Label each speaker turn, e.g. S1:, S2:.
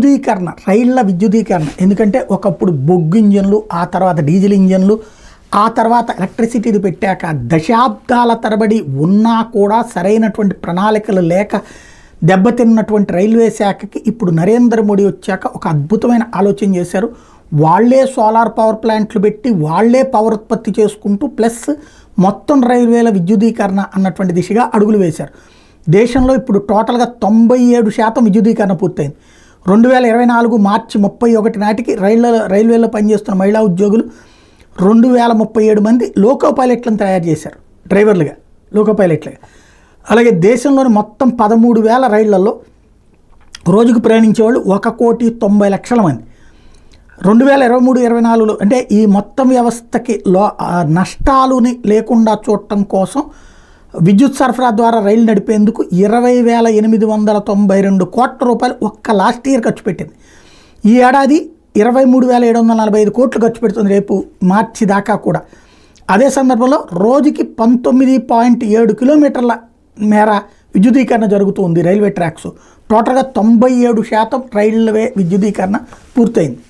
S1: విద్యుదీకరణ, రైళ్ల విద్యుదీకరణ. ఎందుకంటే ఒకప్పుడు బొగ్గు ఇంజన్లు, ఆ తర్వాత డీజిల్ ఇంజన్లు, ఆ తర్వాత ఎలక్ట్రిసిటీది పెట్టాక దశాబ్దాల తరబడి ఉన్నా కూడా సరైనటువంటి ప్రణాళికలు లేక దెబ్బతిన్నటువంటి రైల్వే శాఖకి ఇప్పుడు నరేంద్ర మోడీ వచ్చాక ఒక అద్భుతమైన ఆలోచన చేశారు. వాళ్లే సోలార్ పవర్ ప్లాంట్లు పెట్టి వాళ్లే పవర్ ఉత్పత్తి చేసుకుంటూ ప్లస్ మొత్తం రైల్వేల విద్యుదీకరణ అన్నటువంటి దిశగా అడుగులు వేశారు. దేశంలో ఇప్పుడు టోటల్గా 97% విద్యుదీకరణ పూర్తయింది. 2024 మార్చి 31 నాటికి రైల్వేలో పనిచేస్తున్న మహిళా ఉద్యోగులు 2037 మంది లోకో పైలట్లను తయారు చేశారు, డ్రైవర్లుగా, లోకో పైలట్లుగా. అలాగే దేశంలోని మొత్తం 13,000 రైళ్లలో రోజుకు ప్రయాణించేవాళ్ళు 1,90,00,000 మంది. 2023-24లో అంటే ఈ మొత్తం వ్యవస్థకి నష్టాలుని లేకుండా చూడటం కోసం విద్యుత్ సరఫరా ద్వారా రైలు నడిపేందుకు 20,892 కోట్ల రూపాయలు ఒక్క లాస్ట్ ఇయర్ ఖర్చు పెట్టింది. ఈ ఏడాది 23,745 కోట్లు ఖర్చు పెడుతుంది రేపు మార్చి దాకా కూడా. అదే సందర్భంలో రోజుకి 19.7 కిలోమీటర్ల మేర విద్యుదీకరణ జరుగుతుంది రైల్వే ట్రాక్స్. టోటల్గా 97% రైల్వే విద్యుదీకరణ పూర్తయింది.